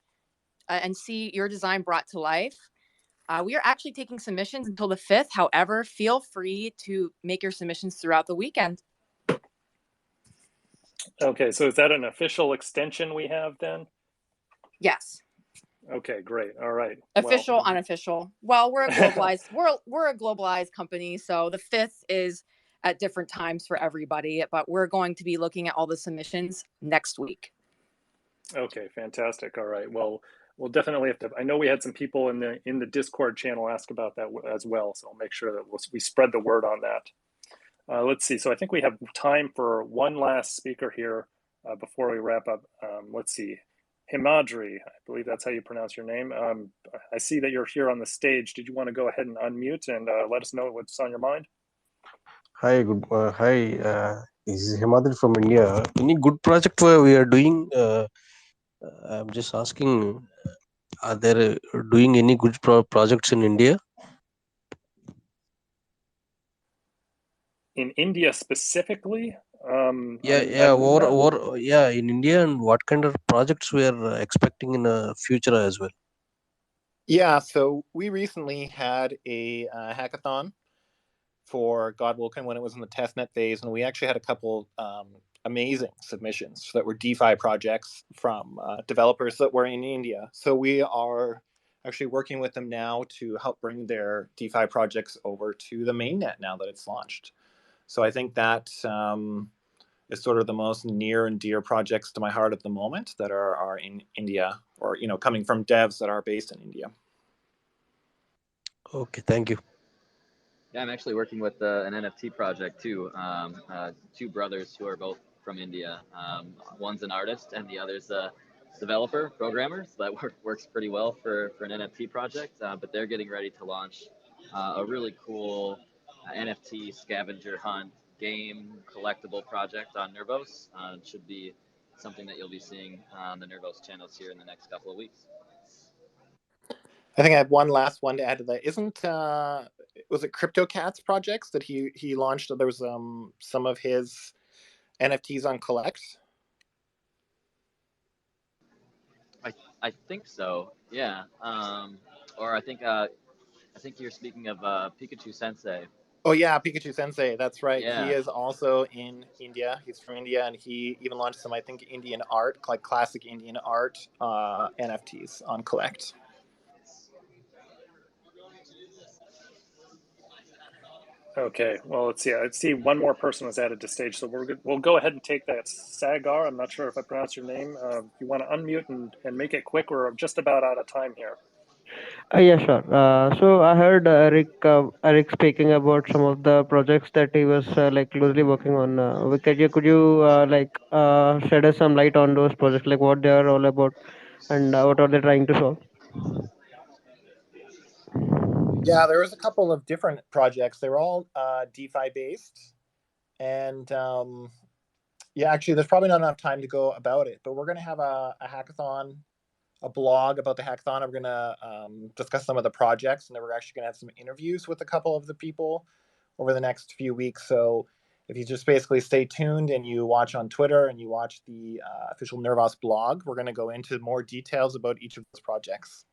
and see your design brought to life. We are actually taking submissions until the 5th. However, feel free to make your submissions throughout the weekend. Okay, so is that an official extension we have then? Yes. Okay, great. All right. Official, unofficial. Well, we're a globalized we're a globalized company, so the 5th is at different times for everybody, but we're going to be looking at all the submissions next week. Okay, fantastic. All right. Well, we'll definitely have to. I know we had some people in the Discord channel ask about that as well, so I'll make sure that we spread the word on that. Let's see. So I think we have time for one last speaker here before we wrap up. Let's see. Himadri, I believe that's how you pronounce your name. I see that you're here on the stage. Did you want to go ahead and unmute and let us know what's on your mind? Hi, hi. This is Himadri from India. Any good project we are doing? I'm just asking. Are there doing any good projects in India? In India specifically? Yeah. Yeah, in India, and what kind of projects we are expecting in the future as well? Yeah, so we recently had a hackathon for Godwoken when it was in the testnet phase, and we actually had a couple amazing submissions that were DeFi projects from developers that were in India. So we are actually working with them now to help bring their DeFi projects over to the mainnet now that it's launched. So I think that is sort of the most near and dear projects to my heart at the moment that are in India, or coming from devs that are based in India. Okay, thank you. Yeah, I'm actually working with an NFT project too. Two brothers who are both from India. One's an artist and the other's a developer, programmer. So that works pretty well for an NFT project. But they're getting ready to launch a really cool NFT scavenger hunt game collectible project on Nervos. It should be something that you'll be seeing on the Nervos channels here in the next couple of weeks. I think I have one last one to add to that. Isn't was it CryptoCats projects that he launched? There was some of his NFTs on Collect. I think so. Yeah. Or I think you're speaking of Pikachu Sensei. Oh yeah, Pikachu Sensei. That's right. Yeah. He is also in India. He's from India, and he even launched some, I think, Indian art, like classic Indian art NFTs on Collect. Okay, well, let's see. I see one more person was added to stage, so we'll go ahead and take that. Sagar, I'm not sure if I pronounced your name. If you want to unmute and make it quick, we're just about out of time here. Yeah, sure. So I heard Eric speaking about some of the projects that he was like closely working on. Could you shed us some light on those projects, like what they are all about, and what are they trying to solve? Yeah, there was a couple of different projects. They were all DeFi based, and yeah, actually, there's probably not enough time to go about it. But we're going to have a hackathon, a blog about the hackathon. We're going to discuss some of the projects, and then we're actually going to have some interviews with a couple of the people over the next few weeks. So if you just basically stay tuned and you watch on Twitter and you watch the official Nervos blog, we're going to go into more details about each of those projects.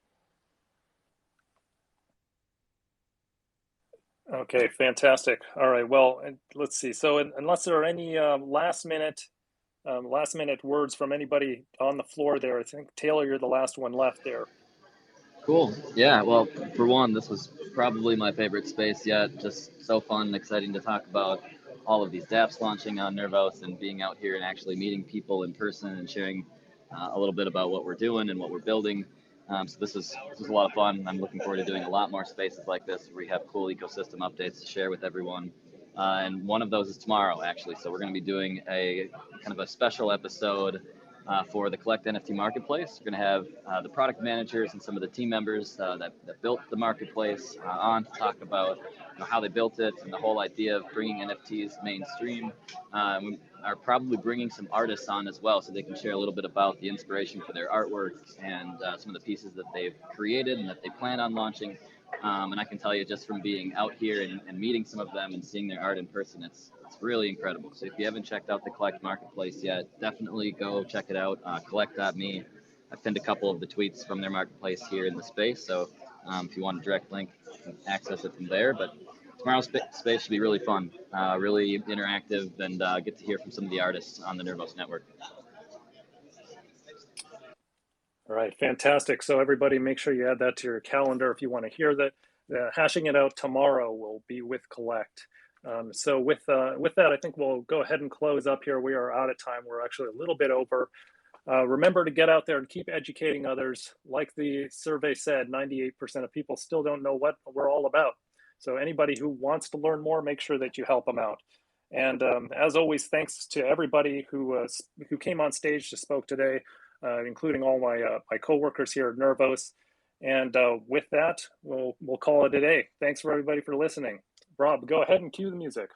Okay, fantastic. All right, well, let's see. So unless there are any last minute words from anybody on the floor there, I think, Taylor, you're the last one left there. Cool. Yeah, well, for one, this was probably my favorite space yet. Just so fun and exciting to talk about all of these dApps launching on Nervos and being out here and actually meeting people in person and sharing a little bit about what we're doing and what we're building. So this was a lot of fun. I'm looking forward to doing a lot more spaces like this where we have cool ecosystem updates to share with everyone. And one of those is tomorrow, actually. So we're going to be doing a kind of a special episode for the Collect NFT Marketplace. We're going to have the product managers and some of the team members that built the marketplace on to talk about how they built it and the whole idea of bringing NFTs mainstream. We are probably bringing some artists on as well so they can share a little bit about the inspiration for their artwork and some of the pieces that they've created and that they plan on launching. And I can tell you just from being out here and meeting some of them and seeing their art in person, it's really incredible. So if you haven't checked out the Collect Marketplace yet, definitely go check it out, collect.me. I've pinned a couple of the tweets from their marketplace here in the space, so if you want a direct link, you can access it from there. But tomorrow's space should be really fun, really interactive, and get to hear from some of the artists on the Nervos Network. All right, fantastic. So everybody make sure you add that to your calendar if you want to hear that. Hashing it out tomorrow will be with Collect. So with that, I think we'll go ahead and close up here. We are out of time. We're actually a little bit over. Remember to get out there and keep educating others. Like the survey said, 98% of people still don't know what we're all about. So anybody who wants to learn more, make sure that you help them out. And as always, thanks to everybody who came on stage to spoke today. including all my coworkers here at Nervos. And with that, we'll call it a day. Thanks for everybody for listening. Rob, go ahead and cue the music.